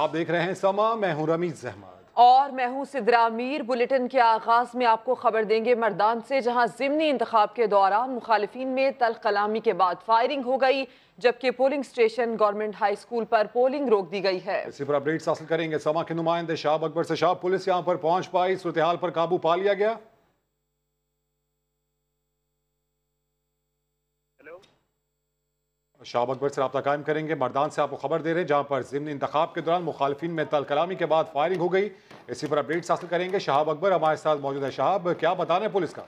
आप देख रहे हैं समा, मैं हूं रमीज अहमद और मैं हूं सिद्रा मीर। बुलेटिन के आगाज में आपको खबर देंगे मर्दान से, जहां ज़िमनी इंतखाब के दौरान मुखालिफिन में तल्ख कलामी के बाद फायरिंग हो गई, जबकि polling station government high school पर पोलिंग रोक दी गई है। इसी पर अपडेट्स हासिल करेंगे समा के नुमाइंदे शाहब अकबर से। शाहब, पुलिस यहां पर पहुंच पाई, सूरत हाल पर काबू पा लिया गया? शाहब अकबर से रब्ता कायम करेंगे। मर्दान से आपको खबर दे रहे हैं जहां पर ज़िमनी इंतखाब के दौरान मुखालिफिन में तल कलामी के बाद फायरिंग हो गई। इसी पर अपडेट्स हासिल करेंगे। शाहब अकबर हमारे साथ मौजूद है। शाहब, क्या बताना है पुलिस का?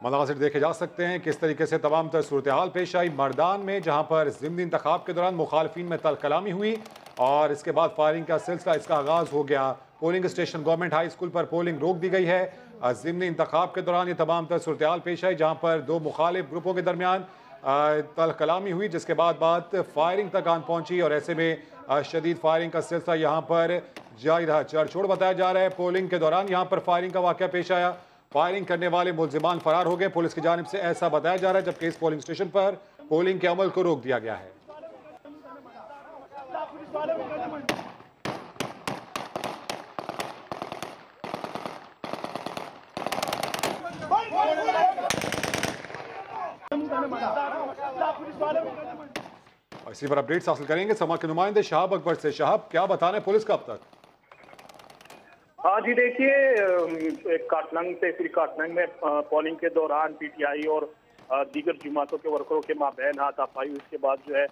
मनाज़िर देखे जा सकते हैं किस तरीके से तमाम तर सूरत हाल पेश आई मर्दान में, जहां पर ज़िमनी इंतखाब के दौरान मुखालिफिन में तल कलामी हुई और इसके बाद फायरिंग का सिलसिला इसका आगाज़ हो गया। Polling station government high school पर पोलिंग रोक दी गई है। ज़िमनी इंतखाब के दौरान ये तमाम तर सूरत हाल पेश आई, जहाँ पर दो मुखालिफ ग्रुपों के दरमियान तल कलामी हुई, जिसके बाद बात फायरिंग तक आन पहुंची और ऐसे में शदीद फायरिंग का सिलसिला यहाँ पर जारी रहा। चढ़ बताया जा रहा है पोलिंग के दौरान यहाँ पर फायरिंग का वाक़या पेश आया। फायरिंग करने वाले मुल्जिमान फरार हो गए पुलिस की जानिब से, ऐसा बताया जा रहा है, जबकि इस पोलिंग स्टेशन पर पोलिंग के अमल को रोक दिया गया है। इसी पर अपडेट्स हासिल करेंगे समा के नुमाइंदे शाहब अकबर से। शाहब, क्या बताना है पुलिस का अब तक? हाँ जी, देखिए काटनंग तहसील काटनंग में पोलिंग के दौरान पीटीआई और दीगर जमातों के वर्करों के माबैन हाथापाई, उसके बाद जो है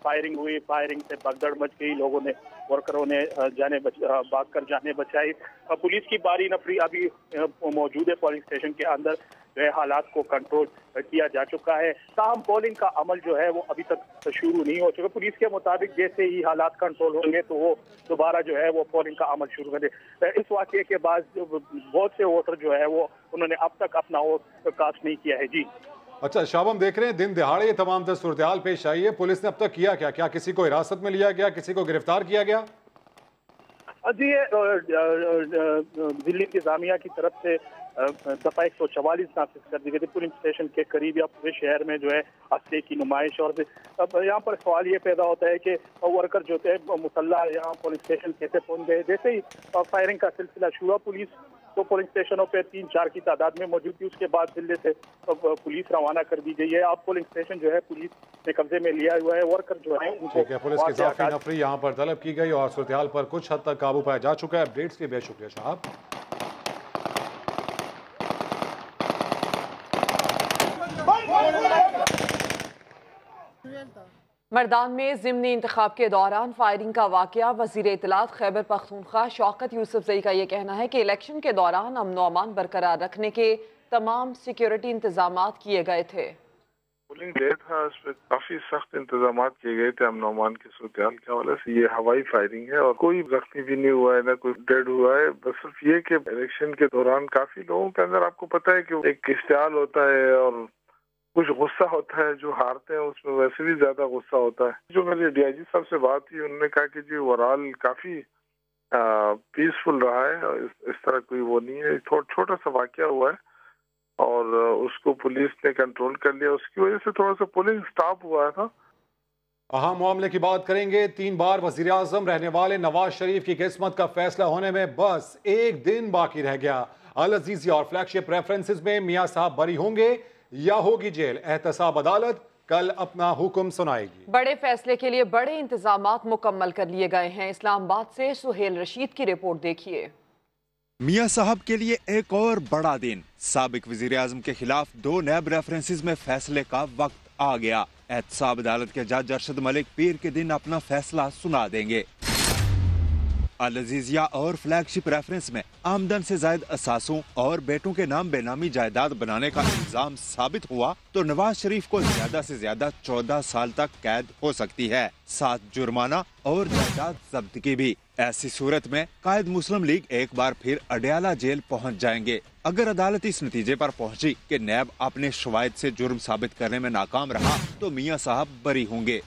फायरिंग हुई। फायरिंग से भगदड़ मच गई, लोगों ने वर्करों ने भाग कर जाने बचाई। पुलिस की बारी नफरी अभी मौजूद है पोलिंग स्टेशन के अंदर, जो है हालात को कंट्रोल किया जा चुका है। ताहम पोलिंग का अमल जो है वो अभी तक शुरू नहीं हो चुका। पुलिस के मुताबिक जैसे ही हालात कंट्रोल होंगे तो वो दोबारा जो है वो पोलिंग का अमल शुरू कर दे। इस वाक़े के बाद बहुत से वोटर जो है वो उन्होंने अब तक अपना वोट कास्ट नहीं किया है। जी अच्छा शाहब, हम देख रहे हैं दिन दिहाड़े ये तमाम तर सूरत हाल पेश आई है, पुलिस ने अब तक किया क्या? क्या किसी को हिरासत में लिया गया, किसी को गिरफ्तार किया गया? जी, दिल्ली इंतजामिया की तरफ से दफा 144 नाफिज कर दी गई थी। पुलिस स्टेशन के करीब या पूरे शहर में जो है असले की नुमाइश। और अब यहाँ पर सवाल ये पैदा होता है कि वर्कर जो थे मुसल्ला यहाँ पुलिस स्टेशन कैसे पहुँच गए। जैसे ही फायरिंग का सिलसिला शुरू हुआ, पुलिस तो पुलिस स्टेशनों पे 3-4 की तादाद में मौजूद थी। उसके बाद दिल्ली से पुलिस रवाना कर दी गई है। अब पुलिस स्टेशन जो है पुलिस ने कब्जे में लिया हुआ है। वर्कर जो है उनको पुलिस की इजाफी नफरी यहाँ पर तलब की गई और सूरत हाल पर कुछ हद तक काबू पाया जा चुका है। अपडेट्स के लिए बेहद शुक्रिया साहब। मर्दान में ज़िमनी इंतखाब के दौरान फायरिंग का वाक़या। वज़ीर इत्तलात खैबर पख्तूनख्वा शौकत यूसुफजई का ये कहना है कि इलेक्शन के दौरान अमन व अमान बरकरार रखने के तमाम सिक्योरिटी इंतजाम किए गए थे। पोलिंग डे था, उस पर काफी सख्त इंतजाम किए गए थे अमन अमान की सूरत हाल के हवाले से। ये हवाई फायरिंग है और कोई जख्मी भी नहीं हुआ है, ना कोई डेड हुआ है। बस सिर्फ ये कि इलेक्शन के दौरान काफी लोगों के अंदर, आपको पता है कि एक इश्तियाल होता है और कुछ गुस्सा होता है। जो हारते हैं उसमें वैसे भी ज्यादा गुस्सा होता है। जो मेरे डीआईजी साहब से बात हुई, उन्होंने कहा कि जी ओवरऑल काफी पीसफुल रहा है, इस तरह कोई वो नहीं है। छोटा सा वाकया हुआ है और उसको पुलिस ने कंट्रोल कर लिया। उसकी वजह से थोड़ा सा पोलिंग स्टॉप हुआ था। अहम मामले की बात करेंगे। 3 बार वजीर आजम रहने वाले नवाज शरीफ की किस्मत का फैसला होने में बस एक दिन बाकी रह गया। अल अजीजिया और फ्लैगशिप रेफरेंसेस में मियां साहब बरी होंगे या होगी जेल? एहतसाब अदालत कल अपना हुक्म सुनाएगी। बड़े फैसले के लिए बड़े इंतजामात मुकम्मल कर लिए गए हैं। इस्लामाबाद से सुहेल रशीद की रिपोर्ट देखिए। मियां साहब के लिए एक और बड़ा दिन। साबिक वजीर आजम के खिलाफ 2 नैब रेफरेंसेस में फैसले का वक्त आ गया। एहतसाब अदालत के जज अरशद मलिक पीर के दिन अपना फैसला सुना देंगे। अल अजीजिया और फ्लैगशिप रेफरेंस में आमदन से जायद असासों और बेटों के नाम बेनामी जायदाद बनाने का इल्जाम साबित हुआ तो नवाज शरीफ को ज्यादा से ज्यादा 14 साल तक कैद हो सकती है, साथ जुर्माना और जायदाद जब्तगी भी। ऐसी सूरत में कायद मुस्लिम लीग एक बार फिर अडयाला जेल पहुंच जाएंगे। अगर अदालत इस नतीजे पर पहुंची कि नैब अपने शवायद से जुर्म साबित करने में नाकाम रहा तो मियां साहब बरी होंगे।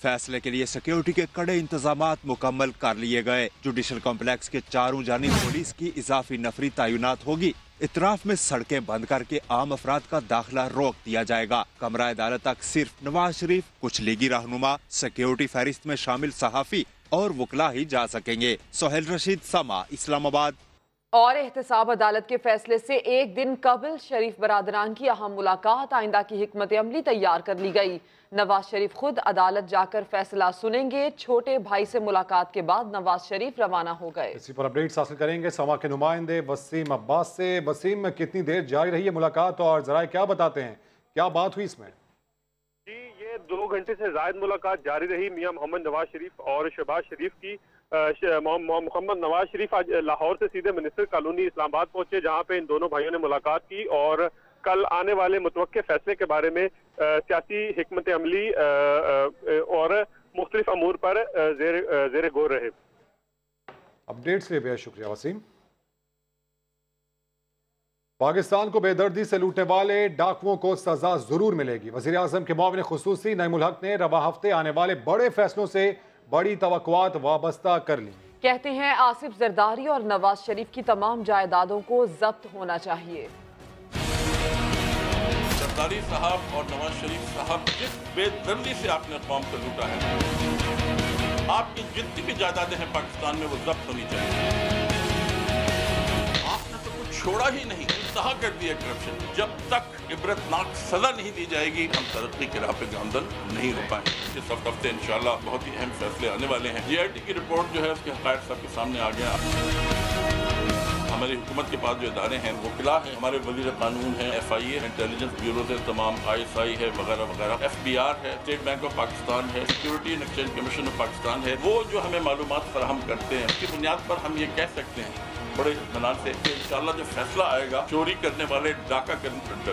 फैसले के लिए सिक्योरिटी के कड़े इंतजामात मुकम्मल कर लिए गए। जुडिशल कॉम्प्लेक्स के चारों जानिब पुलिस की इजाफी नफरी तैनात होगी इतराफ में सड़कें बंद करके आम अफराद का दाखिला रोक दिया जाएगा। कमरा अदालत तक सिर्फ नवाज शरीफ, कुछ लीगी रहनुमा, सिक्योरिटी फहरिस्त में शामिल सहाफी और वकला ही जा सकेंगे। सोहेल रशीद, समा, इस्लामाबाद। और एहतसाब अदालत के फैसले से एक दिन कबल शरीफ बरादरान की अहम मुलाकात, आइंदा की हिकमत अमली तैयार कर ली गई। नवाज शरीफ खुद अदालत जाकर फैसला सुनेंगे। छोटे भाई से मुलाकात के बाद नवाज शरीफ रवाना हो गए। इसी पर अपडेट्स हासिल करेंगे समा के नुमाइंदे वसीम अब्बास से। वसीम, कितनी देर जारी रही है मुलाकात और जरा क्या बताते हैं, क्या बात हुई इसमें? जी, ये 2 घंटे से ज्यादा मुलाकात जारी रही। मियां मोहम्मद नवाज शरीफ और शहबाज शरीफ की। मोहम्मद नवाज शरीफ आज लाहौर से सीधे मिनिस्टर कॉलोनी इस्लामाबाद पहुंचे, जहां पे इन दोनों भाइयों ने मुलाकात की और कल आने वाले मुतवक्के फैसले के बारे में सियासी हिकमत अमली और मुख्तलिफ अमूर पर जेर गौर रहे। अपडेट्स के लिए बेहद शुक्रिया वसीम। पाकिस्तान को बेदर्दी से लूटने वाले डाकुओं को सजा जरूर मिलेगी। वज़ीर आज़म के मुआविन खुसूसी नईमुल हक ने रवा हफ्ते आने वाले बड़े फैसलों से बड़ी तवक्कुआत वाबस्ता कर ली। कहते हैं आसिफ जरदारी और नवाज शरीफ की तमाम जायदादों को जब्त होना चाहिए। जरदारी साहब और नवाज शरीफ साहब, जिस बेदर्दी से आपने कौम को लूटा है, आपकी जितनी भी जायदादें हैं पाकिस्तान में वो जब्त होनी चाहिए। आपने तो कुछ छोड़ा ही नहीं, इंतहा कर दिया करप्शन। जब तक इबरतनाक सजा नहीं दी जाएगी, हम तरक्की के राह पे गामजन नहीं हो पाएंगे। इस हफ्ते इंशाल्लाह बहुत ही अहम फैसले आने वाले हैं। GIT की रिपोर्ट जो है उसके हक़ाइक़ सबके सामने आ गया। हमारी हुकूमत के पास जो इदारे हैं, वकीला है, हमारे वज़ीर कानून है, FIA, इंटेलिजेंस ब्यूरो से तमाम ISI है वगैरह वगैरह, FBR है, स्टेट बैंक ऑफ पाकिस्तान है, security and exchange commission of Pakistan है, वो जो हमें मालूमात फराहम करते हैं, उसकी बुनियाद पर हम ये कह सकते हैं बड़े इत्मीनान से कि इंशाल्लाह जो फैसला आएगा, चोरी करने वाले, डाका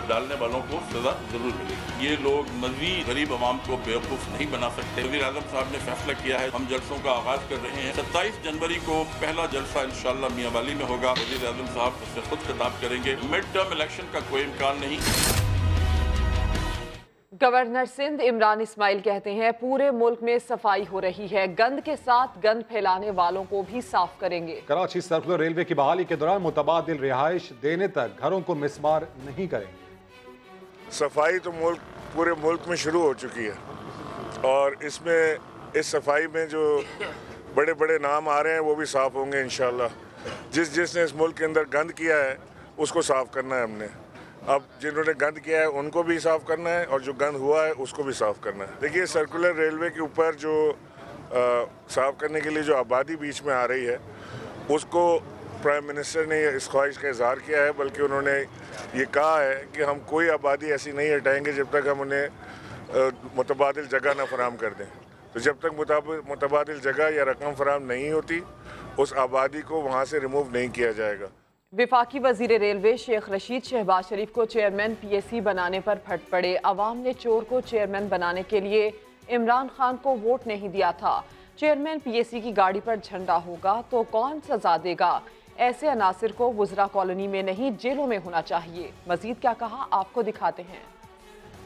डालने वालों को सजा जरूर मिलेगी। ये लोग मज़ीद गरीब आवाम को बेवकूफ़ नहीं बना सकते। वज़ीर आज़म साहब ने फैसला किया है, हम जलसों का आगाज कर रहे हैं। 27 जनवरी को पहला जलसा इंशाल्लाह मियांवाली में होगा। वज़ीर आज़म साहब उससे खुद खिताब करेंगे। मिड टर्म इलेक्शन का कोई इम्कान नहीं। गवर्नर सिंध इमरान इस्माइल कहते हैं पूरे मुल्क में सफाई हो रही है, गंद के साथ गंद फैलाने वालों को भी साफ करेंगे। कराची सर्कुलर रेलवे की बहाली के दौरान मुतबादिल रिहाइश देने तक घरों को मिसमार नहीं करेंगे। सफाई तो पूरे मुल्क में शुरू हो चुकी है और इसमें इस सफाई में जो बड़े बड़े नाम आ रहे हैं वो भी साफ होंगे इंशाल्लाह। जिसने इस मुल्क के अंदर गंद किया है उसको साफ करना है हमने। अब जिन्होंने गंद किया है उनको भी साफ़ करना है और जो गंद हुआ है उसको भी साफ़ करना है। देखिए, सर्कुलर रेलवे के ऊपर जो साफ़ करने के लिए जो आबादी बीच में आ रही है, उसको प्राइम मिनिस्टर ने इस ख्वाहिश का इजहार किया है, बल्कि उन्होंने ये कहा है कि हम कोई आबादी ऐसी नहीं हटाएंगे जब तक हम उन्हें मुतबादिल जगह ना फराहम कर दें। तो जब तक मुतबादिल जगह या रकम फराहम नहीं होती, उस आबादी को वहाँ से रिमूव नहीं किया जाएगा। विफाकी वजीर रेलवे शेख रशीद शहबाज शरीफ को चेयरमैन PSC बनाने पर फट पड़े। अवाम ने चोर को चेयरमैन बनाने के लिए इमरान खान को वोट नहीं दिया था। चेयरमैन PSC की गाड़ी पर झंडा होगा तो कौन सजा देगा? ऐसे अनासिर को वुज़रा कॉलोनी में नहीं जेलों में होना चाहिए। मजीद क्या कहा, आपको दिखाते हैं।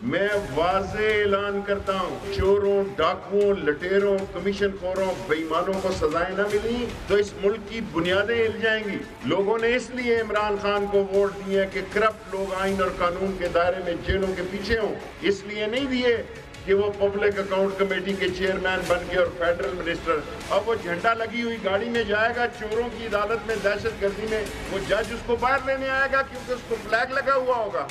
मैं वाज़े ऐलान करता हूँ, चोरों, डाकुओं, लटेरों, कमीशन खोरों, बेईमानों को सजाएं न मिली तो इस मुल्क की बुनियादें हिल जाएंगी। लोगों ने इसलिए इमरान खान को वोट दिए कि करप्ट लोग आइन और कानून के दायरे में जेलों के पीछे हों। इसलिए नहीं दिए कि वो पब्लिक अकाउंट कमेटी के चेयरमैन बन गए और फेडरल मिनिस्टर। अब वो झंडा लगी हुई गाड़ी में जाएगा चोरों की अदालत में, दहशतगर्दी में, वो जज उसको बाहर लेने आएगा क्योंकि उसको फ्लैग लगा हुआ होगा,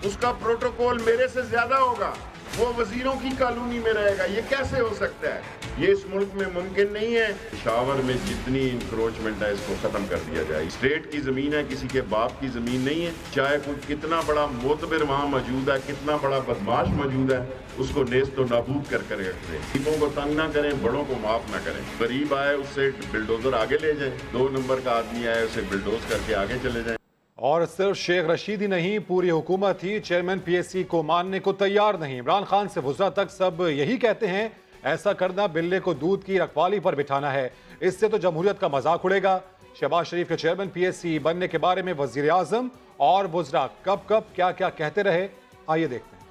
उसका प्रोटोकॉल मेरे से ज्यादा होगा, वो वजीरों की कॉलोनी में रहेगा। ये कैसे हो सकता है? ये इस मुल्क में मुमकिन नहीं है। पेशावर में जितनी इंक्रोचमेंट है इसको खत्म कर दिया जाए। स्टेट की जमीन है, किसी के बाप की जमीन नहीं है। चाहे कोई कितना बड़ा मोतबर वहाँ मौजूद है, कितना बड़ा बदमाश मौजूद है, उसको नेस्त तो नाबूद कर कर रख दें। गरीबों को तंग ना करें, बड़ों को माफ ना करें। गरीब आए उससे बिल्डोजर आगे ले जाए, 2 नंबर का आदमी आए उसे बिल्डोज करके आगे चले जाए। और सिर्फ शेख रशीद ही नहीं, पूरी हुकूमत ही चेयरमैन PSC को मानने को तैयार नहीं। इमरान खान से वुज़रा तक सब यही कहते हैं, ऐसा करना बिल्ले को दूध की रखवाली पर बिठाना है, इससे तो जमहूरियत का मजाक उड़ेगा। शहबाज शरीफ के चेयरमैन PSC बनने के बारे में वज़ीर आज़म और वुज़रा कब कब क्या क्या कहते रहे, आइए देखते हैं।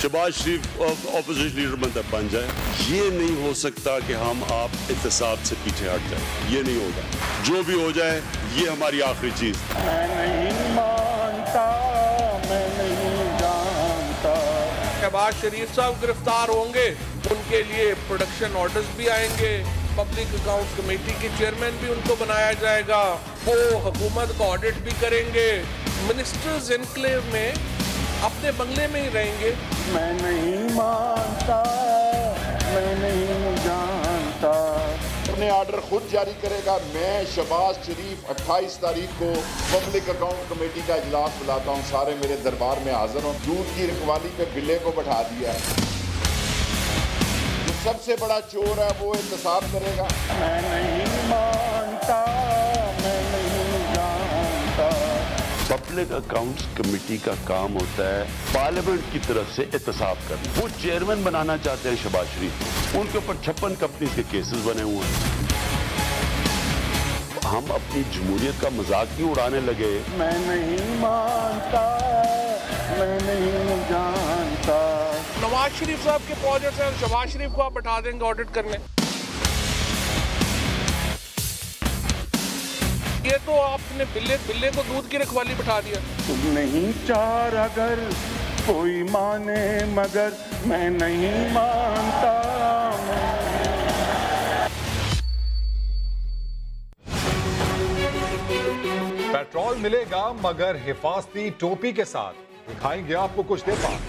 शहबाज शरीफ ऑपोजिशन लीडर बन जाए। ये नहीं हो सकता कि हम आप एहतसाब से पीछे हट जाए, ये नहीं होगा। जो भी हो जाए ये हमारी आखिरी चीज। मैं नहीं मानता, मैं नहीं जानता। शहबाज शरीफ साहब गिरफ्तार होंगे, उनके लिए प्रोडक्शन ऑर्डर्स भी आएंगे, पब्लिक अकाउंट्स कमेटी के चेयरमैन भी उनको बनाया जाएगा, वो हुकूमत का ऑडिट भी करेंगे, मिनिस्टर्स एनक्लेव में अपने बंगले में ही रहेंगे। मैं नहीं मानता, मैं नहीं जानता। अपने ऑर्डर खुद जारी करेगा। मैं शहबाज शरीफ 28 तारीख को पब्लिक अकाउंट कमेटी का इजलास बुलाता हूँ, सारे मेरे दरबार में हाजिर हों। दूध की रखवाली पे बिल्ले को बैठा दिया है। जो सबसे बड़ा चोर है वो इंतसाब करेगा। मैं नहीं मानता, मैं नहीं जानता। पब्लिक अकाउंट्स कमेटी का काम होता है पार्लियामेंट की तरफ से एहतसाब करना। वो चेयरमैन बनाना चाहते हैं शहबाज शरीफ, उनके ऊपर 56 कंपनीज के केसेस बने हुए हैं। हम अपनी जमहूरियत का मजाक क्यों उड़ाने लगे? मैं नहीं मानता, मैं नहीं जानता। नवाज शरीफ साहब के प्रोजेक्ट हैं, शहबाज शरीफ को आप बैठा देंगे ऑडिट करने। ये तो आपने बिल्ले को दूध की रखवाली बैठा दिया। तुम नहीं चार अगर कोई माने मगर मैं नहीं मानता। पेट्रोल मिलेगा मगर हिफाजती टोपी के साथ। दिखाएंगे आपको कुछ देर बाद।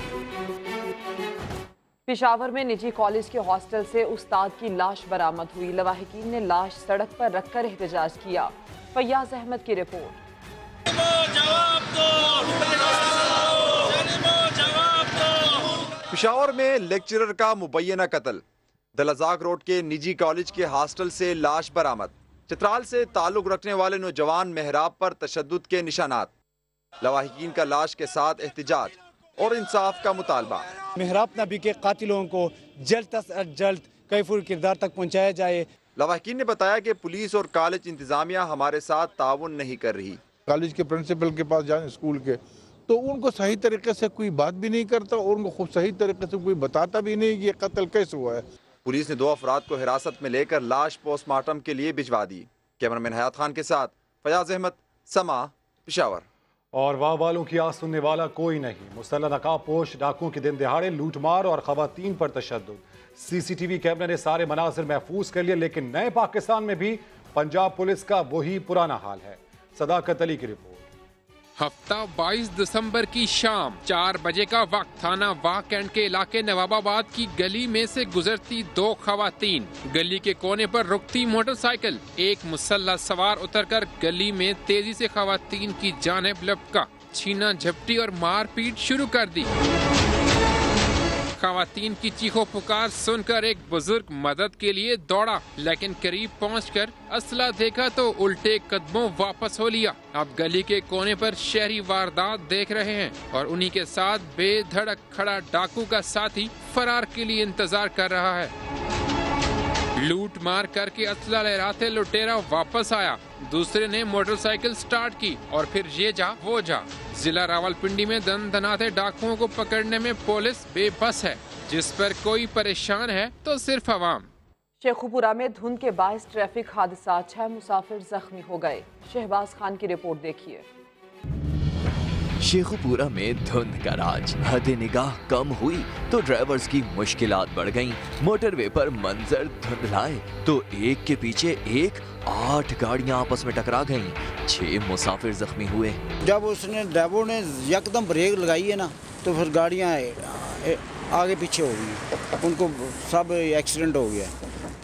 पेशावर में निजी कॉलेज के हॉस्टल से उस्ताद की लाश बरामद हुई। लवाहिकीन ने लाश सड़क पर रखकर एहतजाज किया। फैयाज अहमद की रिपोर्ट। पेशावर में लेक्चरर का मुबैना कत्ल। दलजाक रोड के निजी कॉलेज के हॉस्टल से लाश बरामद। चित्राल से ताल्लुक रखने वाले नौजवान मेहराब पर तशद्दुद के निशानात। लवाहिकीन का लाश के साथ एहतजाज और इंसाफ का मुतालबा। मेहराब नबी के कातिलों को जल्द से जल्द कैफुर किरदार तक पहुँचाया जाए। लवाहिकीन ने बताया कि पुलिस और कॉलेज इंतजामिया हमारे साथ ताउन नहीं कर रही। कॉलेज के प्रिंसिपल के पास जाएं, स्कूल के, तो उनको सही तरीके से कोई बात भी नहीं करता और उनको खूब सही तरीके से कोई बताता भी नहीं कि ये कत्ल कैसे हुआ है। पुलिस ने 2 अफराद को हिरासत में लेकर लाश पोस्टमार्टम के लिए भिजवा दी। कैमरामैन हयात खान के साथ फयाज अहमद, समा, पेशावर। और वाह वालों की आस सुनने वाला कोई नहीं। मुसल्लह नकाबपोश डाकुओं की दिन दिहाड़े लूटमार और खवातीन पर तशद्दुद। सीसीटीवी कैमरे ने सारे मनाजिर महफूज कर लिए, लेकिन नए पाकिस्तान में भी पंजाब पुलिस का वही पुराना हाल है। सदाकत अली की रिपोर्ट। हफ्ता 22 दिसंबर की शाम 4 बजे का वक्त। थाना वाह कैंट के इलाके नवाबाबाद की गली में से गुजरती 2 खवातीन। गली के कोने पर रुकती मोटरसाइकिल। एक मुसल्लह सवार उतरकर गली में तेजी से खवातीन की जानिब लपका, छीना झपटी और मारपीट शुरू कर दी। खवातीन की चीखों पुकार सुनकर एक बुजुर्ग मदद के लिए दौड़ा, लेकिन करीब पहुंचकर असला देखा तो उल्टे कदमों वापस हो लिया। अब गली के कोने पर शहरी वारदात देख रहे हैं और उन्हीं के साथ बेधड़क खड़ा डाकू का साथी फरार के लिए इंतजार कर रहा है। लूट मार करके असला लहराते लुटेरा वापस आया। दूसरे ने मोटरसाइकिल स्टार्ट की और फिर ये जा वो जा। जिला रावलपिंडी में दनदनाते डाकुओं को पकड़ने में पुलिस बेबस है। जिस पर कोई परेशान है तो सिर्फ अवाम। शेखुपुरा में धुंध के बायस ट्रैफिक हादसा, 6 मुसाफिर जख्मी हो गए। शहबाज खान की रिपोर्ट देखिए। शेखुपुरा में धुंध का राज। हद निगाह कम हुई तो ड्राइवर्स की मुश्किलात बढ़ गईं। मोटरवे पर मंजर धुंधलाए तो एक के पीछे एक 8 गाड़ियां आपस में टकरा गईं। 6 मुसाफिर जख्मी हुए। जब उसने ड्राइवर ने यकदम ब्रेक लगाई है ना, तो फिर गाड़ियां आगे पीछे हो गई, उनको सब एक्सीडेंट हो गया।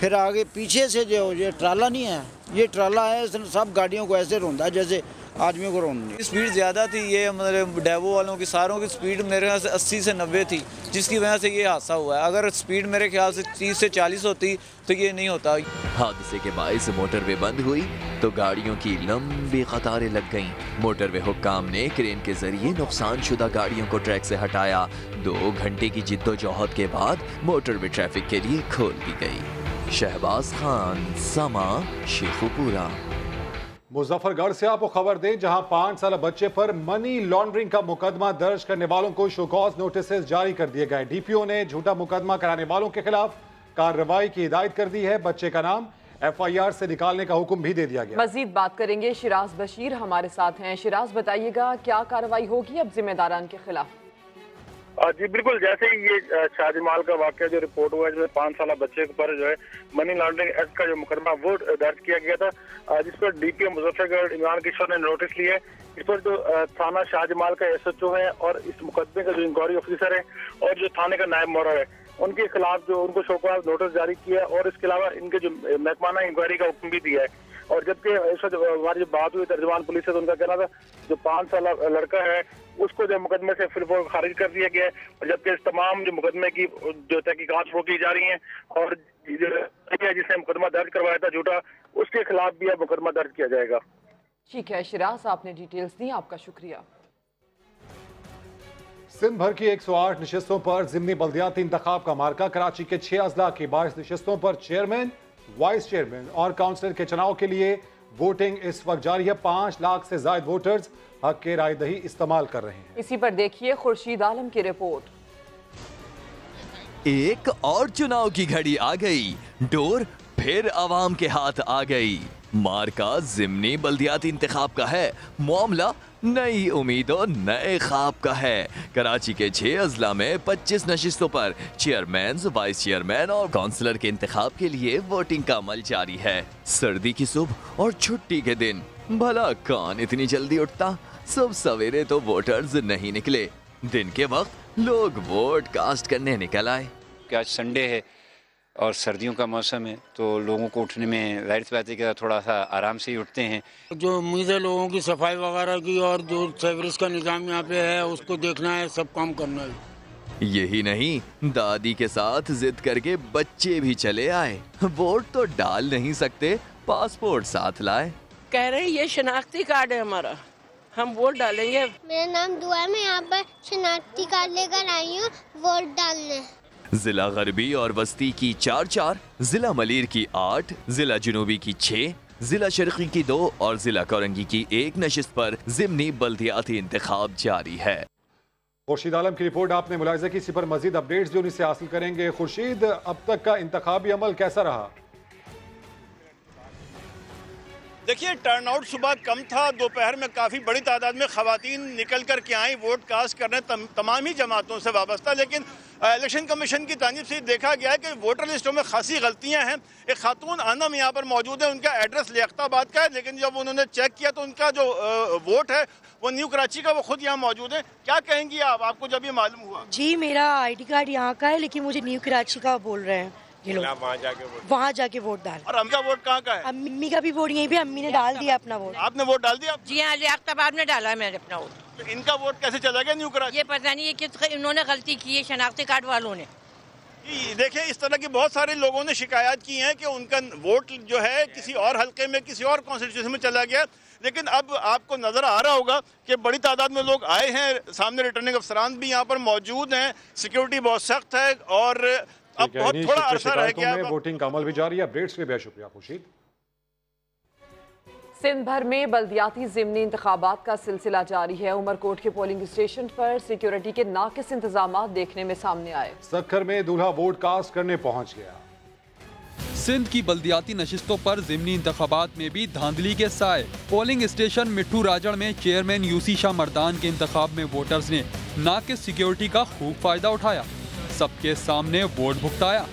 फिर आगे पीछे से जो ये ट्राला नहीं है, ये ट्राला है, इसने सब गाड़ियों को ऐसे रोंदा जैसे आदमियों को रोंदा। स्पीड ज़्यादा थी, ये मतलब डेवो वालों की सारों की स्पीड मेरे ख्याल से 80 से 90 थी, जिसकी वजह से ये हादसा हुआ है। अगर स्पीड मेरे ख्याल से 30 से 40 होती तो ये नहीं होता। हादसे के बायस मोटरवे बंद हुई तो गाड़ियों की लंबी कतारें लग गईं। मोटरवे हुक्काम ने क्रेन के जरिए नुकसान शुदा गाड़ियों को ट्रैक से हटाया। 2 घंटे की जिद्दोजहद के बाद मोटरवे ट्रैफिक के लिए खोल दी गई। शहबाज खान, समा, शेखुपुरा। मुजफ्फरगढ़ से आपको खबर दें, जहां 5 साल बच्चे पर मनी लॉन्ड्रिंग का मुकदमा दर्ज करने वालों को शोकॉज नोटिस जारी कर दिए गए। डीपीओ ने झूठा मुकदमा कराने वालों के खिलाफ कार्रवाई की हिदायत कर दी है। बच्चे का नाम FIR से निकालने का हुक्म भी दे दिया गया। मजीद बात करेंगे, शिराज बशीर हमारे साथ हैं। शिराज, बताइएगा क्या कार्रवाई होगी अब जिम्मेदारान के खिलाफ? जी बिल्कुल, जैसे ही ये शाहजमाल का वाकया जो रिपोर्ट हुआ है, जो 5 साल बच्चे पर जो है मनी लॉन्ड्रिंग एक्ट का जो मुकदमा वो दर्ज किया गया था, जिस पर DPO मुजफ्फरगढ़ इमरान किशोर ने नोटिस लिया है। इस पर जो थाना शाहजमाल का SHO है और इस मुकदमे का जो इंक्वायरी ऑफिसर है और जो थाने का नायब मोहर है, उनके खिलाफ जो उनको शोकॉज नोटिस जारी किया है और इसके अलावा इनके जो महकमाना इंक्वायरी का हुक्म भी दिया है। और जबकि इस वक्त हमारी जो बात हुई तर्जुमान पुलिस से, तो उनका कहना था जो 5 साल लड़का है उसको जो मुकदमे से फिर वो खारिज कर दिया गया है, और जबकि इस तमाम जो मुकदमे की जो तहकीकात वो की जा रही हैं और जिसने मुकदमा दर्ज करवाया था झूठा, उसके खिलाफ भी अब मुकदमा दर्ज किया जाएगा। ठीक है शिराज, आपने डिटेल्स दी, आपका शुक्रिया। सिंध भर की 108 नशिस्तों पर ज़िमनी बल्दियाती इंतखाब का मार्का। कराची के 6 अजला की 22 नशिस्तों पर चेयरमैन, वाइस चेयरमैन और काउंसलर के चुनाव के लिए वोटिंग इस वक्त जारी है। 5 लाख से ज्यादा वोटर्स हक के राय दही इस्तेमाल कर रहे हैं। इसी पर देखिए खुर्शीद आलम की रिपोर्ट। एक और चुनाव की घड़ी आ गई, डोर फिर आवाम के हाथ आ गई। मार्का ज़िमनी बल्दियाती इंतखाब का है, मामला नई उम्मीदों नए ख्वाब का है। कराची के 6 अजला में 25 नशिस्तों पर चेयरमैन, वाइस चेयरमैन और काउंसलर के इंतखाब के लिए वोटिंग का अमल जारी है। सर्दी की सुबह और छुट्टी के दिन भला कौन इतनी जल्दी उठता? सब सवेरे तो वोटर्स नहीं निकले, दिन के वक्त लोग वोट कास्ट करने निकल आए। आज संडे है और सर्दियों का मौसम है, तो लोगों को उठने में जाहिर सी बात है कि थोड़ा सा आराम से ही उठते हैं। जो उम्मीद है लोगों की सफाई वगैरह की और जो सेवरेज का निजाम यहाँ पे है उसको देखना है, सब काम करना है। यही नहीं, दादी के साथ जिद करके बच्चे भी चले आए। वोट तो डाल नहीं सकते, पासपोर्ट साथ लाए। कह रहे ये शनाख्ती कार्ड है हमारा, हम वोट डालेंगे। मेरा नाम दुआ है, मैं यहाँ पर शनाख्ती कार्ड लेकर आई हूँ वोट डालने। जिला गरबी और वस्ती की 4-4, जिला मलीर की 8, जिला जुनूबी की 6, जिला शर्की की 2 और जिला कोरंगी की 1 नशिस्त पर ज़िमनी बल्दियाती इंतखाब जारी है। खुर्शीद आलम की रिपोर्ट आपने मुलाहिजा की। इसी पर मजीद अपडेट्स जो उनसे हासिल करेंगे। खुर्शीद, अब तक का इंतखाबी अमल कैसा रहा? देखिए, टर्नआउट सुबह कम था, दोपहर में काफ़ी बड़ी तादाद में ख़वातीन निकल कर के आई वोट कास्ट करने, तमाम ही जमातों से वाबस्ता। लेकिन इलेक्शन कमीशन की जानिब से देखा गया है कि वोटर लिस्टों में खासी गलतियां हैं। एक खातून आनम यहाँ पर मौजूद है, उनका एड्रेस लियाकताबाद का है, लेकिन जब उन्होंने चेक किया तो उनका जो वोट है वो न्यू कराची का, वो खुद यहाँ मौजूद है। क्या कहेंगी आप, आपको जब ये मालूम हुआ? जी, मेरा ID कार्ड यहाँ का है, लेकिन मुझे न्यू कराची का बोल रहे हैं ये लोग। वहाँ जाके वोट डाल। और अम्मी का वोट कहाँ का है? अम्मी का भी वोट यहीं पे, अम्मी ने डाल दिया अपना वोट। आपने वोट डाल दिया? जी हाँ, लियाकताबाद में डाला है मैंने अपना वोट। तो इनका वोट कैसे चला गया न्यू कराची? ये पता नहीं है कि इन्होंने गलती की है शनाख्ती कार्ड वालों ने। देखिए, इस तरह की बहुत सारे लोगों ने शिकायत की हैं कि उनका वोट जो है किसी और हल्के में, किसी और कॉन्स्टिट्यूशन में चला गया। लेकिन अब आपको नजर आ रहा होगा कि बड़ी तादाद में लोग आए हैं, सामने रिटर्निंग अफसरान भी यहाँ पर मौजूद हैं, सिक्योरिटी बहुत सख्त है और अब बहुत थोड़ा अरसा रह गया। वोटिंग का अमल भी जारी है। अपडेट्स के लिए बहुत शुक्रिया खुर्शीद। सिंध भर में बल्दियाती ज़िमनी इंतखाबात का सिलसिला जारी है। उमरकोट के पोलिंग स्टेशन पर सिक्योरिटी के नाकिस इंतजाम देखने में सामने आए। सक्खर में दूल्हा वोट कास्ट करने पहुंच गया। सिंध की बल्दियाती नशिस्तों पर ज़िमनी इंतखाबात में भी धांधली के साए। पोलिंग स्टेशन मिट्ठू राजड़ में चेयरमैन यूसी शाह मर्दान के इंतखाब में वोटर्स ने नाकिस सिक्योरिटी का खूब फायदा उठाया, सबके सामने वोट भुगताया।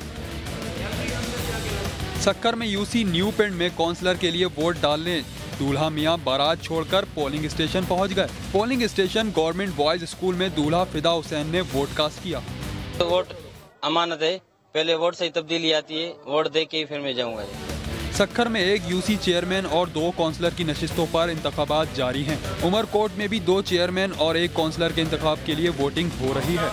सक्खर में यूसी न्यू पिंड में काउंसलर के लिए वोट डालने दूल्हा मियां बारात छोड़कर पोलिंग स्टेशन पहुंच गए। Polling station government boys school में दूल्हा फिदा हुसैन ने वोट कास्ट किया। तो वोट अमानत है, पहले वोट से ही तब्दीली आती है, वोट दे के ही फिर मैं जाऊंगा। सक्खर में एक यूसी चेयरमैन और 2 काउंसलर की नशिस्तों पर इंतखाबात जारी हैं। उमरकोट में भी 2 चेयरमैन और 1 काउंसलर के इंतखाब के लिए वोटिंग हो रही है।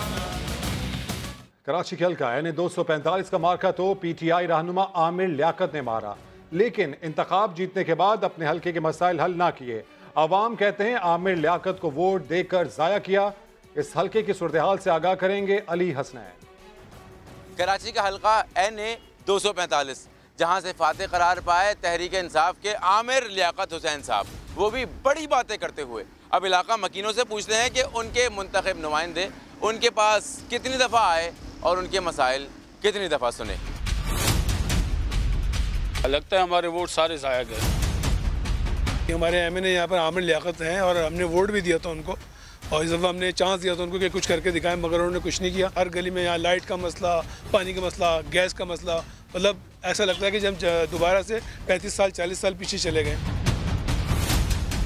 कराची के हल्का NA 245 का मार्का तो PTI रहनुमा आमिर लियाकत ने मारा, लेकिन इंतखाब जीतने के बाद अपने हल्के के मसाइल हल ना किए। आवाम कहते हैं आमिर लियाकत को वोट देकर जाया किया। इस हल्के की सूरत हाल से आगाह करेंगे अली हसनैन। कराची का हल्का NA 245, जहां से फातेह करार पाए तहरीक इंसाफ के आमिर लियाकत हुसैन साहब, वो भी बड़ी बातें करते हुए। अब इलाका मकीनों से पूछते हैं कि उनके मुंतखब नुमाइंदे उनके पास कितनी दफ़ा आए और उनके मसाइल कितनी दफ़ा सुने। लगता है हमारे वोट सारे ज़ाया गए। हमारे एमएनए यहाँ पर आमिर लियाकत हैं और हमने वोट भी दिया था उनको, और इस दफ़ा हमने चांस दिया था उनको कि कुछ करके दिखाएं, मगर उन्होंने कुछ नहीं किया। हर गली में यहाँ लाइट का मसला, पानी का मसला, गैस का मसला, मतलब ऐसा लगता है कि जब दोबारा से 35 साल 40 साल पीछे चले गए।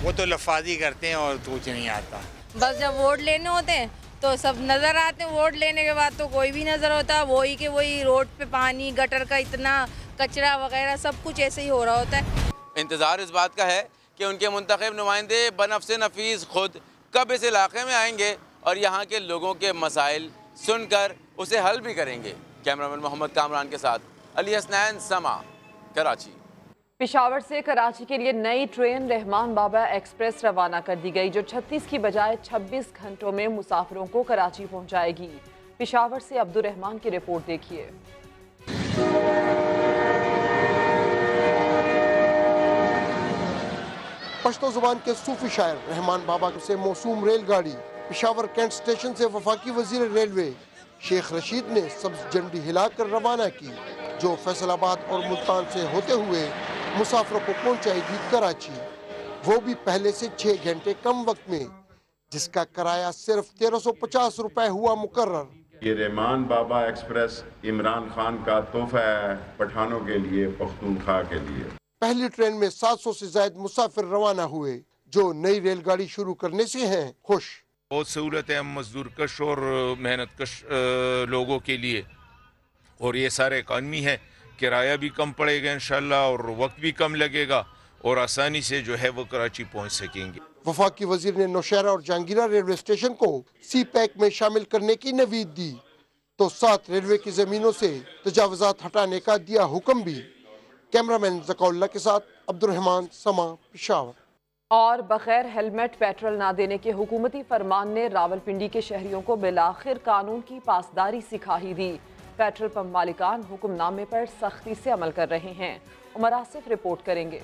वो तो लफाजी करते हैं और कुछ नहीं आता। बस जब वोट लेने होते हैं तो सब नज़र आते हैं, वोट लेने के बाद तो कोई भी नज़र होता, वही के वही रोड पे पानी, गटर का इतना कचरा वगैरह सब कुछ ऐसे ही हो रहा होता है। इंतज़ार इस बात का है कि उनके मुंतखब नुमाइंदे बनफ्से नफीस खुद कब इस इलाके में आएंगे और यहाँ के लोगों के मसाइल सुनकर उसे हल भी करेंगे। कैमरामैन मोहम्मद कामरान के साथ अली हसनैन, समा, कराची। पेशावर से कराची के लिए नई ट्रेन रहमान बाबा एक्सप्रेस रवाना कर दी गई, जो 36 की बजाय 26 घंटों में मुसाफिरों को कराची पहुंचाएगी। पेशावर से अब्दुल रहमान की रिपोर्ट देखिए। पश्तो जुबान के सूफी शायर रहमान बाबा से मौसूम रेलगाड़ी पेशावर कैंट स्टेशन से वफाकी वजीर रेलवे शेख रशीद ने सब्ज झंडी हिलाकर रवाना की, जो फैसलाबाद और मुल्तान से होते हुए मुसाफिरों को पहुंचाएगी कराची, वो भी पहले से 6 घंटे कम वक्त में, जिसका किराया सिर्फ 1350 रुपए हुआ मुकर्रर। ये रहमान बाबा एक्सप्रेस इमरान खान का तोहफा है पठानों के लिए, पख्तूनख्वा के लिए। पहली ट्रेन में 700 से ज्यादा मुसाफिर रवाना हुए, जो नई रेलगाड़ी शुरू करने से हैं खुश। बहुत सहूलत है मजदूर कश और मेहनत कश लोगों के लिए, और ये सारे इकानमी है, किराया भी कम पड़ेगा इंशाल्लाह और वक्त भी कम लगेगा और आसानी से जो है वो कराची पहुंच सकेंगे। वफाकी वजीर ने नौशहरा और जहांगीरा रेलवे स्टेशन को सी पैक में शामिल करने की नवीद दी, तो 7 रेलवे की जमीनों से तजावुजात हटाने का दिया हुक्म भी। कैमरामैन जकाउल्ला के साथ अब्दुल रहमान, समा, पेशावर। और बगैर हेलमेट पेट्रोल ना देने के हुकूमती फरमान ने रावलपिंडी के शहरियों को बिलाखिर कानून की पासदारी सिखाही दी। पेट्रोल पंप मालिकान हुक्मनामे पर सख्ती से अमल कर रहे हैं। उमर आसिफ रिपोर्ट करेंगे।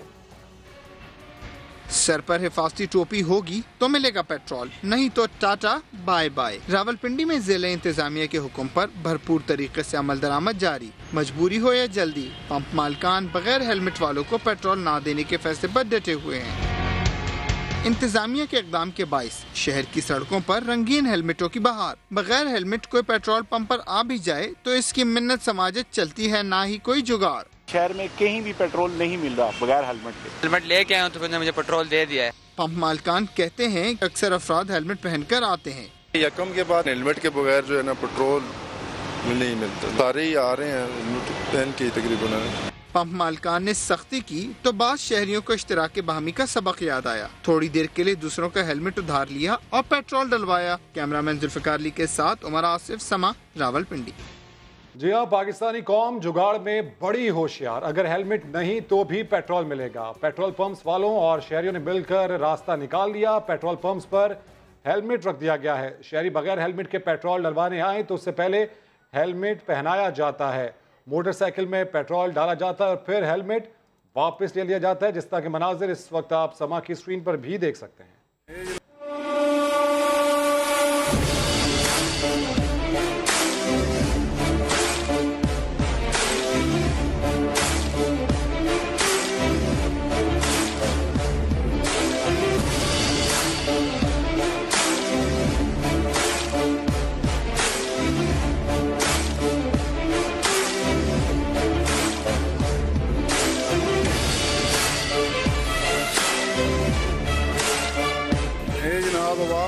सर पर हिफाजती टोपी होगी तो मिलेगा पेट्रोल, नहीं तो टाटा बाय बाय। रावलपिंडी में जिला इंतजामिया के हुक्म पर भरपूर तरीके से अमल दरामद जारी। मजबूरी हो या जल्दी, पंप मालिकान बगैर हेलमेट वालों को पेट्रोल ना देने के फैसले पर डटे हुए हैं। इंतजामिया के इकदाम के बाइस शहर की सड़कों पर रंगीन हेलमेटों की बहार। बगैर हेलमेट कोई पेट्रोल पंप पर आ भी जाए तो इसकी मिन्नत समाजत चलती है, ना ही कोई जुगाड़। शहर में कहीं भी पेट्रोल नहीं मिल रहा बगैर हेलमेट के। हेलमेट लेके आया तो फिर मुझे पेट्रोल दे दिया है। पंप मालिकान कहते हैं अक्सर अफराद हेलमेट पहनकर आते हैं, यकम के बाद हेलमेट के बगैर जो है ना पेट्रोल नहीं मिलता। सारे ही आ रहे हैं हेलमेट पहन के तकरीबन। पंप मालिकान ने सख्ती की तो बाद शहरियों को इश्तराक बहामी का सबक याद आया। थोड़ी देर के लिए दूसरों का हेलमेट उधार लिया और पेट्रोल डलवाया। कैमरामैन जुल्फिकार अली के साथ उमर आसिफ, समा, रावलपिंडी। जी हाँ, पाकिस्तानी कौम जुगाड़ में बड़ी होशियार। अगर हेलमेट नहीं तो भी पेट्रोल मिलेगा। पेट्रोल पंप्स वालों और शहरियों ने मिलकर रास्ता निकाल लिया। पेट्रोल पंप्स पर हेलमेट रख दिया गया है। शहरी बगैर हेलमेट के पेट्रोल डलवाने आए तो उससे पहले हेलमेट पहनाया जाता है। मोटरसाइकिल में पेट्रोल डाला जाता है और फिर हेलमेट वापस ले लिया जाता है, जिस तरह के मनाजिर इस वक्त आप समा की स्क्रीन पर भी देख सकते हैं।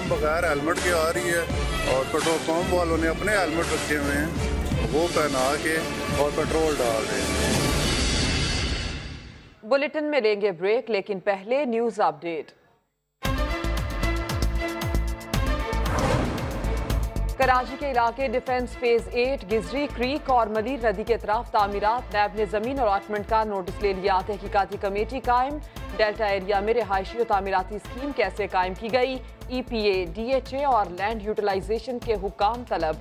बगैर हेलमेट के आ रही है और पेट्रोल पंप वालों ने अपने हेलमेट रखे हुए हैं, वो पहना के और पेट्रोल डाल रहे हैं। बुलेटिन में लेंगे ब्रेक, लेकिन पहले न्यूज अपडेट। कराची के इलाके डिफेंस फेज 8, गिजरी क्रीक और मदीर नदी के तरफ तामीरात। नैब ने जमीन अलॉटमेंट का नोटिस ले लिया। तहकीकाती कमेटी कायम। डेल्टा एरिया में रिहायशी और तामीराती स्कीम कैसे कायम की गई। EPA, DHA और लैंड यूटिलाइजेशन के हुक्म तलब।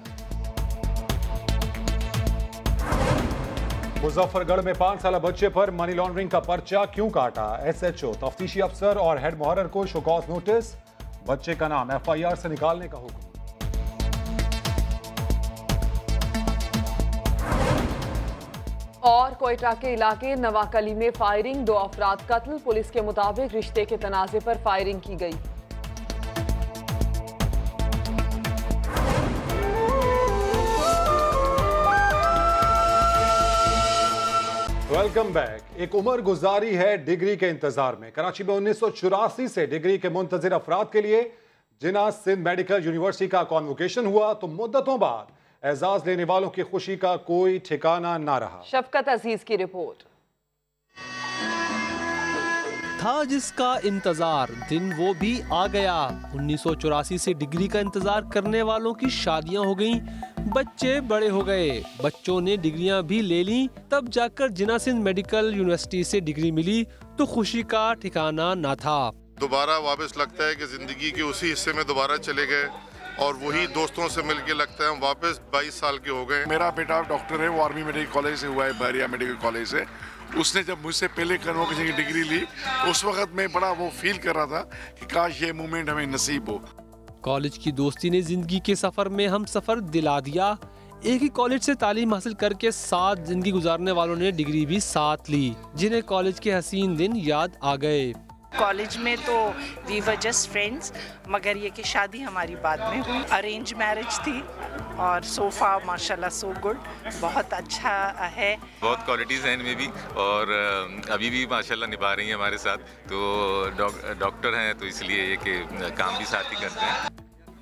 मुजफ्फरगढ़ में 5 साल बच्चे पर मनी लॉन्ड्रिंग का पर्चा क्यों काटा? SHO, तफ्तीशी अफसर और हेड मुहर्रर को शोकॉज नोटिस। बच्चे का नाम FIR से निकालने का हुक्म। और कोयटा के इलाके नवाकली में फायरिंग, 2 अफराद कत्ल। पुलिस के मुताबिक रिश्ते के तनाजे पर फायरिंग की गई। Welcome back. एक उम्र गुजारी है डिग्री के इंतजार में। कराची में 1984 से डिग्री के मुंतजिर अफराद के लिए जिन्ना सिंध मेडिकल यूनिवर्सिटी का कॉन्वोकेशन हुआ तो मुद्दतों बाद एजाज लेने वालों की खुशी का कोई ठिकाना ना रहा। शफकत अजीज की रिपोर्ट। था जिसका इंतजार, दिन वो भी आ गया। 1984 से डिग्री का इंतजार करने वालों की शादियां हो गईं, बच्चे बड़े हो गए, बच्चों ने डिग्रियां भी ले ली। तब जाकर जिन्ना सिंध मेडिकल यूनिवर्सिटी से डिग्री मिली तो खुशी का ठिकाना ना था। दोबारा वापस लगता है कि जिंदगी के उसी हिस्से में दोबारा चले गए और वही दोस्तों से मिलके लगता है हम वापस 22 साल के हो गए। मेरा बेटा डॉक्टर है, वो आर्मी मेडिकल कॉलेज से हुआ है, बहरिया मेडिकल कॉलेज से। उसने जब मुझसे पहले कन्वोकेशन की डिग्री ली, उस वक्त मैं बड़ा वो फील कर रहा था कि काश ये मोमेंट हमें नसीब हो। कॉलेज की दोस्ती ने जिंदगी के सफर में हम सफर दिला दिया। एक ही कॉलेज से तालीम हासिल करके 7 जिंदगी गुजारने वालों ने डिग्री भी साथ ली, जिन्हें कॉलेज के हसीन दिन याद आ गए। कॉलेज में तो वी वर जस्ट फ्रेंड्स, मगर ये कि शादी हमारी बाद में हुई। अरेंज मैरिज थी और सोफा माशाल्लाह सो गुड, बहुत अच्छा है। बहुत क्वालिटीज़ हैं इनमें भी और अभी भी माशाल्लाह निभा रही हैं हमारे साथ। तो डॉक्टर हैं तो इसलिए ये कि काम भी साथ ही करते हैं।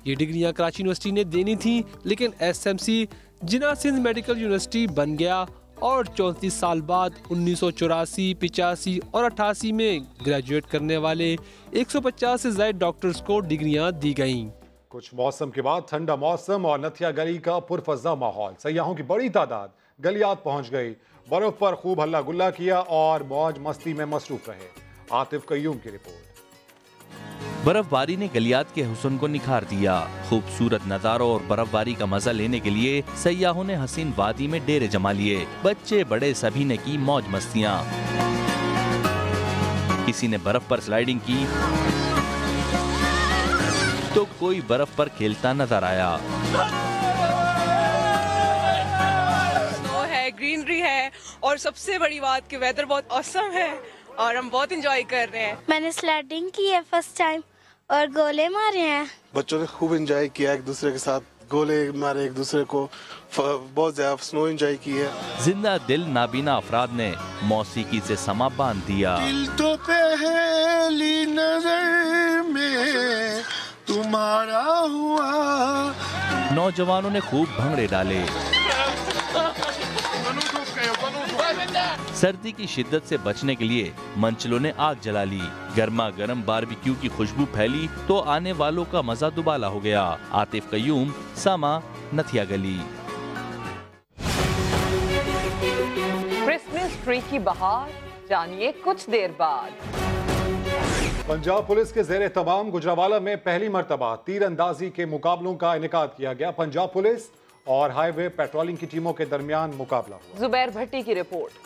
ये डिग्रियां कराची यूनिवर्सिटी ने देनी थी, लेकिन SMC जिन्ना सिंध मेडिकल यूनिवर्सिटी बन गया और 34 साल बाद 1984, 85 और 88 में ग्रेजुएट करने वाले 150 से ज्यादा डॉक्टर्स को डिग्रियां दी गईं। कुछ मौसम के बाद ठंडा मौसम और नथिया गली का पुरफजा माहौल। सयाहों की बड़ी तादाद गलियात पहुंच गई, बर्फ पर खूब हल्ला गुल्ला किया और मौज मस्ती में मसरूफ रहे। आतिफ कयूम की रिपोर्ट। बर्फबारी ने गलियात के हुस्न को निखार दिया। खूबसूरत नजारों और बर्फबारी का मजा लेने के लिए सयाहों ने हसीन वादी में डेरे जमा लिए। बच्चे बड़े सभी ने की मौज मस्तियाँ। किसी ने बर्फ पर स्लाइडिंग की तो कोई बर्फ पर खेलता नजर आया। स्नो है, ग्रीनरी है और सबसे बड़ी बात कि वेदर बहुत ऑसम है और हम बहुत एंजॉय कर रहे हैं। मैंने स्लाइडिंग की है फर्स्ट टाइम और गोले मारे हैं। बच्चों ने खूब एंजॉय किया, एक दूसरे के साथ गोले मारे, एक दूसरे को बहुत ज्यादा स्नो एंजॉय की है। जिंदा दिल नाबीना अफराद ने मौसीकी से समा बांध दिया। दिल तो पहली नजर में तुम्हारा हुआ। नौजवानों ने खूब भंगड़े डाले। सर्दी की शिद्दत से बचने के लिए मंचलों ने आग जला ली। गर्मा गर्म बारबेक्यू की खुशबू फैली तो आने वालों का मजा दुबाला हो गया। आतिफ कयूम, सामा, नथिया गली। क्रिसमस ट्री की बहार, जानिए कुछ देर बाद। पंजाब पुलिस के ज़ेरे तमाम गुजरावाला में पहली मर्तबा तीरंदाजी के मुकाबलों का इनेकाद किया गया। पंजाब पुलिस और हाईवे पेट्रोलिंग की टीमों के दरमियान मुकाबला हुआ। जुबैर भट्टी की रिपोर्ट।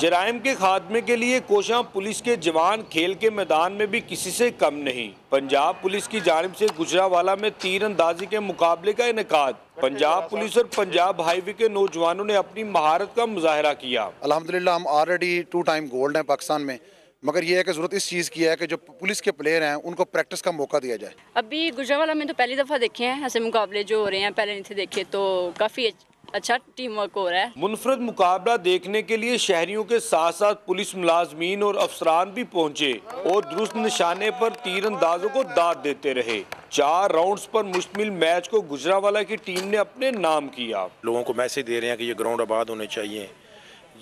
जराइम के खात्मे के लिए कोशां पुलिस के जवान खेल के मैदान में भी किसी से कम नहीं। पंजाब पुलिस की जानिब से गुजरावाला में तीरंदाजी के मुकाबले का इनेकाद। पंजाब पुलिस और पंजाब हाईवे के नौजवानों ने अपनी महारत का मुजाहरा किया। अल्हम्दुलिल्लाह हम ऑलरेडी 2 टाइम गोल्ड हैं पाकिस्तान में, मगर ये है कि ज़रूरत इस चीज़ की है कि जो पुलिस के प्लेयर हैं उनको प्रैक्टिस का मौका दिया जाए। अभी गुजरावाला में तो पहली दफ़ा देखे हैं ऐसे मुकाबले जो हो रहे हैं, पहले नहीं थे देखे, तो काफ़ी अच्छा टीम वर्क हो रहा है। मुनफरद मुकाबला देखने के लिए शहरियों के साथ साथ पुलिस मुलाजमीन और अफसरान भी पहुंचे और दुरुस्त निशाने पर तीरंदाजों को दाद देते रहे। 4 राउंड्स पर मुश्तमिल मैच को गुजरावाला की टीम ने अपने नाम किया। लोगों को मैसेज दे रहे हैं कि ये ग्राउंड आबाद होने चाहिए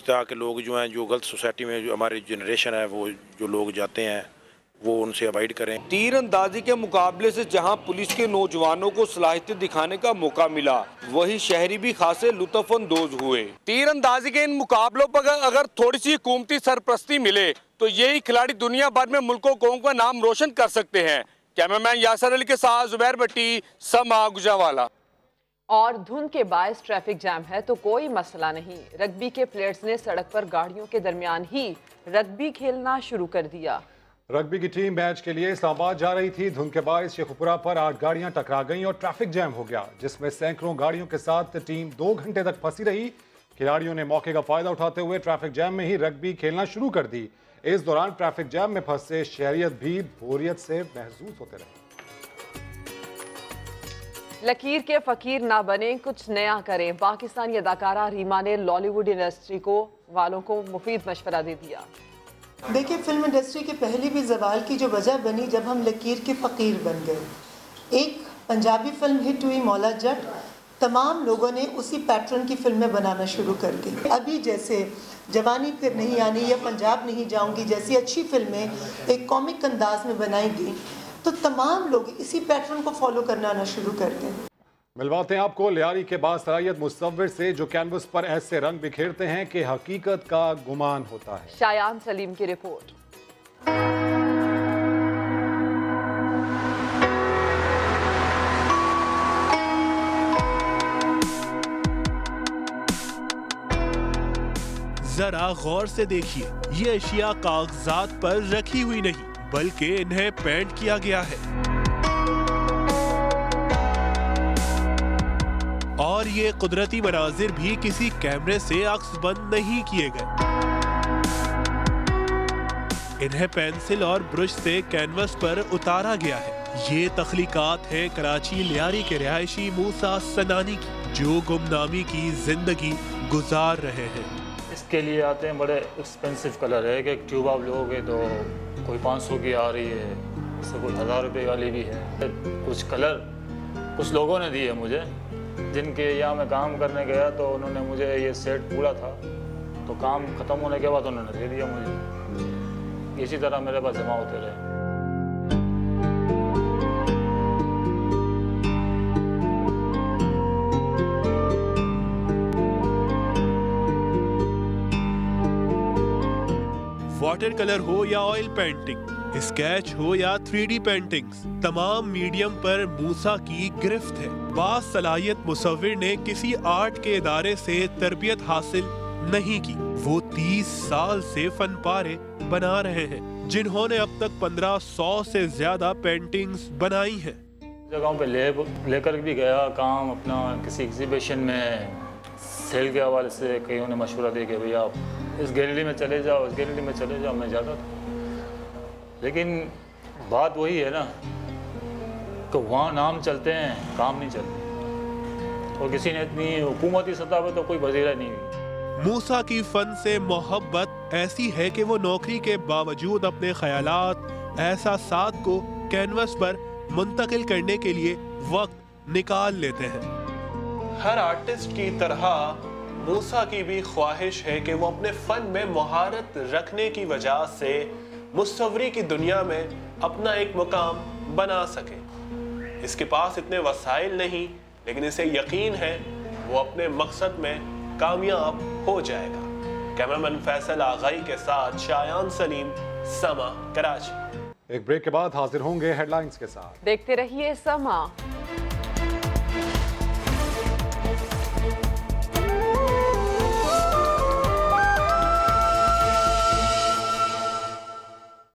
ताकि लोग जो हैं, जो गलत सोसाइटी में जो हमारी जनरेशन है, वो जो लोग जाते हैं वो उनसे अवॉइड करें। तीरंदाजी के मुकाबले से जहां पुलिस के नौजवानों को सलाहियत दिखाने का मौका मिला, वहीं शहरी भी खासे लुत्फअंदोज हुए। तीरंदाजी के इन मुकाबलों पर अगर थोड़ी सी हुकूमती सरपरस्ती मिले तो यही खिलाड़ी दुनिया भर में मुल्कों कौम का नाम रोशन कर सकते हैं। कैमरामैन यासर अली के साथ जुबैर भट्टी, समा, गुजरावाला। और धुंध के बायस ट्रैफिक जैम है तो कोई मसला नहीं। रग्बी के प्लेयर्स ने सड़क पर गाड़ियों के दरमियान ही रग्बी खेलना शुरू कर दिया। रग्बी की टीम मैच के लिए इस्लामाबाद जा रही थी। धुंध के बायस शेखुपुरा पर 8 गाड़ियां टकरा गईं और ट्रैफिक जैम हो गया, जिसमें सैकड़ों गाड़ियों के साथ टीम 2 घंटे तक फंसी रही। खिलाड़ियों ने मौके का फायदा उठाते हुए ट्रैफिक जैम में ही रग्बी खेलना शुरू कर दी। इस दौरान ट्रैफिक जैम में फंसे शहरियत भी बोरियत से महसूस होते रहे। लकीर के फकीर ना बने, कुछ नया करें। पाकिस्तानी अदाकारा रीमा ने लॉलीवुड इंडस्ट्री को वालों को मुफीद मशवरा दे दिया। देखिए, फिल्म इंडस्ट्री के पहले भी जवाल की जो वजह बनी जब हम लकीर के फ़कीर बन गए। एक पंजाबी फिल्म हिट हुई मौला जट, तमाम लोगों ने उसी पैटर्न की फिल्में बनाना शुरू कर दी। अभी जैसे जवानी फिर नहीं आनी या पंजाब नहीं जाऊंगी जैसी अच्छी फिल्में एक कॉमिक अंदाज में बनाई गई तो तमाम लोग इसी पैटर्न को फॉलो करना आना शुरू कर दें। मिलवाते हैं आपको लियारी के बासलाहियत मुसव्विर से जो कैनवस पर ऐसे रंग बिखेरते हैं कि हकीकत का गुमान होता है। शायान सलीम की रिपोर्ट। जरा गौर से देखिए, ये अशिया कागजात पर रखी हुई नहीं बल्कि इन्हें पेंट किया गया है। और ये कुदरती मनाजिर भी किसी कैमरे से अक्सबंद नहीं किए गए। इन्हें पेंसिल और ब्रश से कैनवस पर उतारा गया है। ये तख्लीकात है कराची लियारी के रिहायशी मूसा सनानी की, जो गुमनामी की जिंदगी गुजार रहे हैं। इसके लिए आते हैं बड़े एक्सपेंसिव कलर है कि एक ट्यूब आप लोगे तो कोई 500 की आ रही है, इससे कोई 1000 रुपये वाली भी है। कुछ कलर कुछ लोगों ने दिए मुझे, जिनके यहाँ मैं काम करने गया तो उन्होंने मुझे ये सेट पूरा था तो काम ख़त्म होने के बाद उन्होंने दे दिया मुझे। इसी तरह मेरे पास जमा होते रहे। वाटर कलर हो या ऑयल पेंटिंग, स्केच हो या 3D पेंटिंग्स, तमाम मीडियम पर मूसा की गिरफ्त है। बासलाहियत मुसव्विर ने किसी आर्ट के इदारे से तरबियत हासिल नहीं की। वो 30 साल से फन पारे बना रहे हैं, जिन्होंने अब तक 1500 से ज्यादा पेंटिंग्स बनाई हैं। जगहों पे लेकर भी गया काम अपना, किसी एग्जीबिशन में सेल के हवाले से कईयों ने मशवरा दे के भैया आप इस गैलरी में चले जाओ, इस गैलरी में चले जाओ। मैं जाता था, लेकिन बात वही है ना कि वहाँ नाम चलते हैं, काम नहीं चलते। और किसी ने इतनी हुकूमती सतह पर तो कोई वजीरा नहीं हुई। मूसा की फन से मोहब्बत ऐसी है कि वो नौकरी के बावजूद अपने ख्यालात, एहसासात को कैनवस पर मुंतकिल करने के लिए वक्त निकाल लेते हैं। हर आर्टिस्ट की तरह मूसा की भी ख्वाहिश है कि वो अपने फन में महारत रखने की वजह से मुसव्वरी की दुनिया में अपना एक मुकाम बना सके। इसके पास इतने वसाइल नहीं, लेकिन इसे यकीन है वो अपने मकसद में कामयाब हो जाएगा। कैमरामैन फैसल आगाई के साथ शायान सलीम, समा, कराची। एक ब्रेक के बाद हाजिर होंगे हेडलाइंस के साथ। देखते रहिए समा।